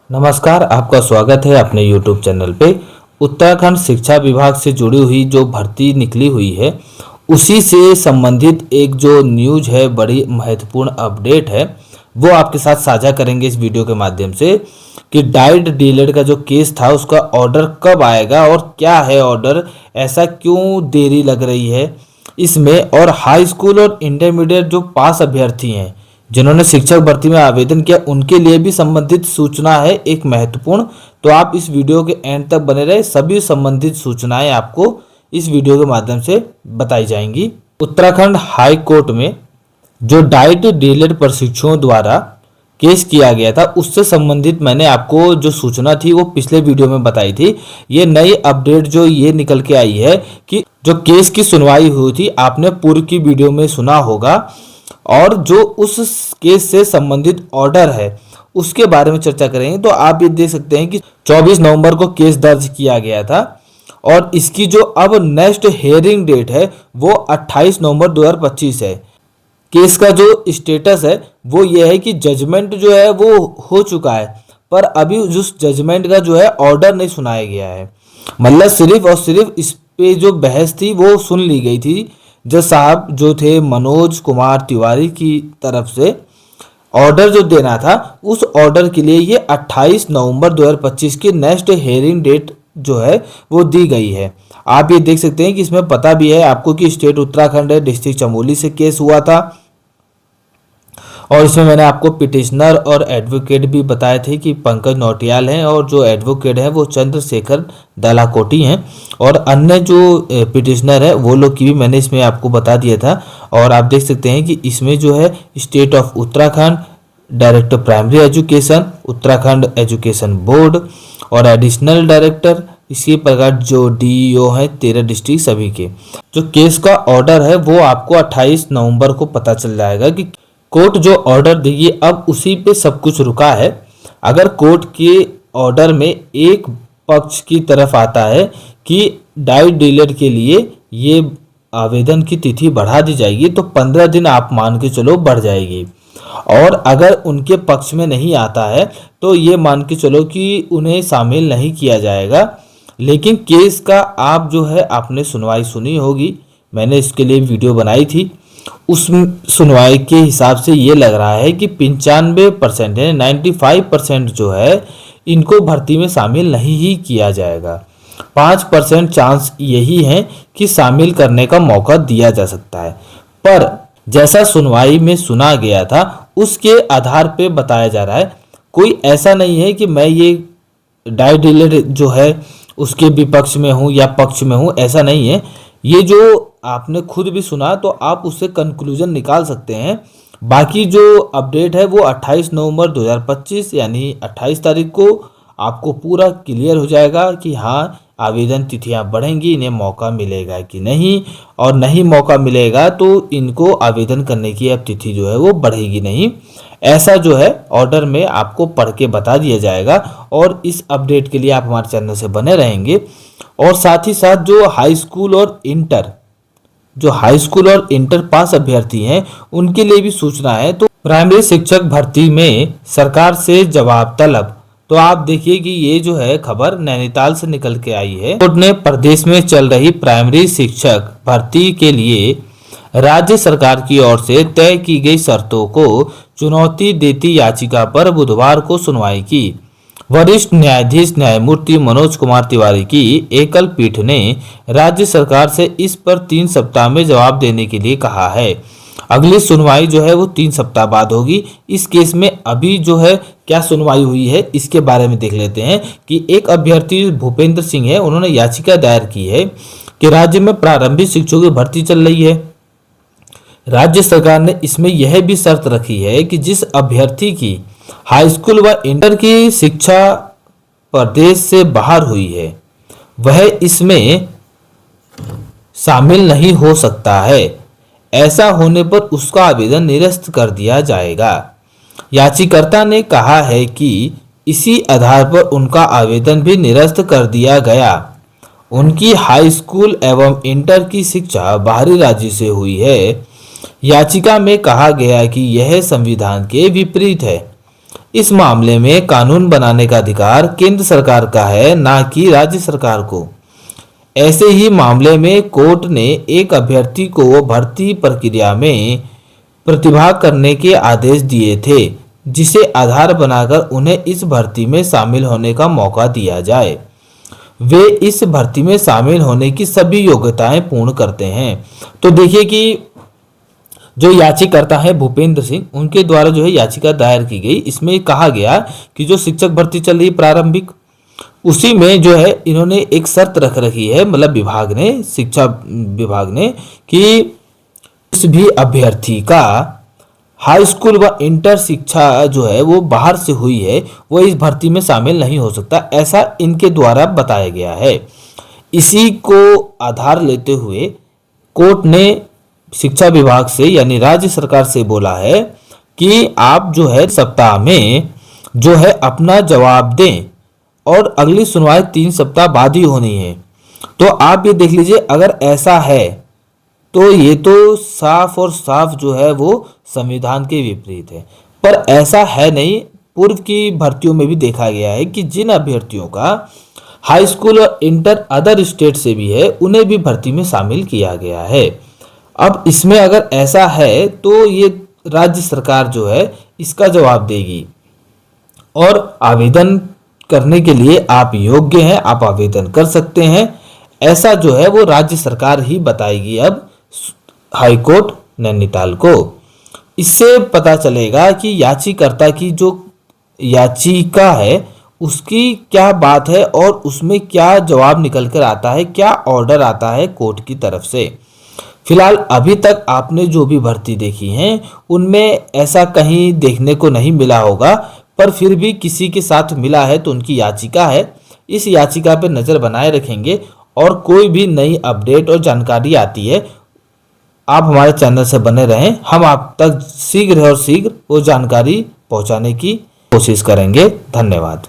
नमस्कार, आपका स्वागत है अपने YouTube चैनल पे। उत्तराखंड शिक्षा विभाग से जुड़ी हुई जो भर्ती निकली हुई है उसी से संबंधित एक जो न्यूज है, बड़ी महत्वपूर्ण अपडेट है, वो आपके साथ साझा करेंगे इस वीडियो के माध्यम से कि डाइट डीलर का जो केस था उसका ऑर्डर कब आएगा और क्या है ऑर्डर, ऐसा क्यों देरी लग रही है इसमें। और हाई स्कूल और इंटरमीडिएट जो पास अभ्यर्थी हैं जिन्होंने शिक्षक भर्ती में आवेदन किया उनके लिए भी संबंधित सूचना है एक महत्वपूर्ण। तो आप इस वीडियो के एंड तक बने रहे, सभी संबंधित सूचनाएं आपको इस वीडियो के माध्यम से बताई जाएंगी। उत्तराखंड हाई कोर्ट में जो डाइट डीलर प्रशिक्षुओं द्वारा केस किया गया था उससे संबंधित मैंने आपको जो सूचना थी वो पिछले वीडियो में बताई थी। ये नई अपडेट जो ये निकल के आई है कि जो केस की सुनवाई हुई थी आपने पूर्व की वीडियो में सुना होगा, और जो उस केस से संबंधित ऑर्डर है उसके बारे में चर्चा करेंगे। तो आप ये देख सकते हैं कि 24 नवंबर को केस दर्ज किया गया था और इसकी जो अब नेक्स्ट हेयरिंग डेट है वो 28 नवंबर 2025 है। केस का जो स्टेटस है वो ये है कि जजमेंट जो है वो हो चुका है, पर अभी उस जजमेंट का जो है ऑर्डर नहीं सुनाया गया है। मतलब सिर्फ और सिर्फ इस पे जो बहस थी वो सुन ली गई थी। जज साहब जो थे मनोज कुमार तिवारी की तरफ से ऑर्डर जो देना था उस ऑर्डर के लिए ये 28 नवंबर 2025 की नेक्स्ट हेयरिंग डेट जो है वो दी गई है। आप ये देख सकते हैं कि इसमें पता भी है आपको कि स्टेट उत्तराखंड है, डिस्ट्रिक्ट चमोली से केस हुआ था। और इसमें मैंने आपको पिटिशनर और एडवोकेट भी बताए थे कि पंकज नौटियाल हैं और जो एडवोकेट है वो चंद्रशेखर दलाकोटी हैं, और अन्य जो पिटिशनर है वो लोग की भी मैंने इसमें आपको बता दिया था। और आप देख सकते हैं कि इसमें जो है state of Uttarakhand, director primary education, Uttarakhand education board और एडिशनल डायरेक्टर, इसी प्रकार जो डीईओ है 13 डिस्ट्रिक्ट सभी के जो केस का ऑर्डर है वो आपको 28 नवंबर को पता चल जाएगा कि कोर्ट जो ऑर्डर देगी। अब उसी पे सब कुछ रुका है। अगर कोर्ट के ऑर्डर में एक पक्ष की तरफ आता है कि डाइट डीलर के लिए ये आवेदन की तिथि बढ़ा दी जाएगी तो 15 दिन आप मान के चलो बढ़ जाएगी, और अगर उनके पक्ष में नहीं आता है तो ये मान के चलो कि उन्हें शामिल नहीं किया जाएगा। लेकिन केस का आप जो है आपने सुनवाई सुनी होगी, मैंने इसके लिए वीडियो बनाई थी। उस सुनवाई के हिसाब से ये लग रहा है कि 95% है, 95% जो है इनको भर्ती में शामिल नहीं ही किया जाएगा। 5% चांस यही है कि शामिल करने का मौका दिया जा सकता है। पर जैसा सुनवाई में सुना गया था उसके आधार पे बताया जा रहा है, कोई ऐसा नहीं है कि मैं ये डाइट डीलर जो है उसके विपक्ष में हूँ या पक्ष में हूँ, ऐसा नहीं है। ये जो आपने खुद भी सुना तो आप उससे कंक्लूजन निकाल सकते हैं। बाकी जो अपडेट है वो 28 नवंबर 2025 यानी 28 तारीख को आपको पूरा क्लियर हो जाएगा कि हाँ आवेदन तिथियां बढ़ेंगी, इन्हें मौका मिलेगा कि नहीं, और नहीं मौका मिलेगा तो इनको आवेदन करने की अब तिथि जो है वो बढ़ेगी नहीं। ऐसा जो है ऑर्डर में आपको पढ़ के बता दिया जाएगा, और इस अपडेट के लिए आप हमारे चैनल से बने रहेंगे। और साथ ही साथ जो हाई स्कूल और इंटर पास अभ्यर्थी हैं उनके लिए भी सूचना है। तो प्राइमरी शिक्षक भर्ती में सरकार से जवाब तलब, तो आप देखिए कि ये जो है खबर नैनीताल से निकल के आई है। कोर्ट ने प्रदेश में चल रही प्राइमरी शिक्षक भर्ती के लिए राज्य सरकार की ओर से तय की गई शर्तों को चुनौती देती याचिका पर बुधवार को सुनवाई की। वरिष्ठ न्यायाधीश न्यायमूर्ति मनोज कुमार तिवारी की एकल पीठ ने राज्य सरकार से इस पर 3 सप्ताह में जवाब देने के लिए कहा है। अगली सुनवाई जो है वो 3 सप्ताह बाद होगी। इस केस में अभी जो है क्या सुनवाई हुई है इसके बारे में देख लेते हैं कि एक अभ्यर्थी भूपेंद्र सिंह है, उन्होंने याचिका दायर की है कि राज्य में प्रारंभिक शिक्षकों की भर्ती चल रही है। राज्य सरकार ने इसमें यह भी शर्त रखी है कि जिस अभ्यर्थी की हाई स्कूल व इंटर की शिक्षा प्रदेश से बाहर हुई है वह इसमें शामिल नहीं हो सकता है। ऐसा होने पर उसका आवेदन निरस्त कर दिया जाएगा। याचिकाकर्ता ने कहा है कि इसी आधार पर उनका आवेदन भी निरस्त कर दिया गया। उनकी हाई स्कूल एवं इंटर की शिक्षा बाहरी राज्य से हुई है। याचिका में कहा गया कि यह संविधान के विपरीत है। इस मामले में कानून बनाने का अधिकार केंद्र सरकार का है, ना कि राज्य सरकार को। ऐसे ही मामले में कोर्ट ने एक अभ्यर्थी को भर्ती प्रक्रिया में प्रतिभाग करने के आदेश दिए थे, जिसे आधार बनाकर उन्हें इस भर्ती में शामिल होने का मौका दिया जाए। वे इस भर्ती में शामिल होने की सभी योग्यताएं पूर्ण करते हैं। तो देखिए कि जो याचिकाकर्ता है भूपेंद्र सिंह, उनके द्वारा जो है याचिका दायर की गई। इसमें कहा गया कि जो शिक्षक भर्ती चल रही प्रारंभिक, उसी में जो है इन्होंने एक शर्त रख रखी है, मतलब विभाग ने, शिक्षा विभाग ने, कि किसी भी अभ्यर्थी का हाई स्कूल व इंटर शिक्षा जो है वो बाहर से हुई है, वो इस भर्ती में शामिल नहीं हो सकता, ऐसा इनके द्वारा बताया गया है। इसी को आधार लेते हुए कोर्ट ने शिक्षा विभाग से यानी राज्य सरकार से बोला है कि आप जो है सप्ताह में जो है अपना जवाब दें और अगली सुनवाई 3 सप्ताह बाद ही होनी है। तो आप ये देख लीजिए, अगर ऐसा है तो ये तो साफ और साफ जो है वो संविधान के विपरीत है। पर ऐसा है नहीं, पूर्व की भर्तियों में भी देखा गया है कि जिन अभ्यर्थियों का हाई स्कूल और इंटर अदर स्टेट से भी है, उन्हें भी भर्ती में शामिल किया गया है। अब इसमें अगर ऐसा है तो ये राज्य सरकार जो है इसका जवाब देगी, और आवेदन करने के लिए आप योग्य हैं, आप आवेदन कर सकते हैं, ऐसा जो है वो राज्य सरकार ही बताएगी अब हाई कोर्ट नैनीताल को। इससे पता चलेगा कि याचिकाकर्ता की जो याचिका है उसकी क्या बात है और उसमें क्या जवाब निकल कर आता है, क्या ऑर्डर आता है कोर्ट की तरफ से। फिलहाल अभी तक आपने जो भी भर्ती देखी हैं उनमें ऐसा कहीं देखने को नहीं मिला होगा, पर फिर भी किसी के साथ मिला है तो उनकी याचिका है, इस याचिका पर नज़र बनाए रखेंगे। और कोई भी नई अपडेट और जानकारी आती है, आप हमारे चैनल से बने रहें, हम आप तक शीघ्र और शीघ्र वो जानकारी पहुंचाने की कोशिश करेंगे। धन्यवाद।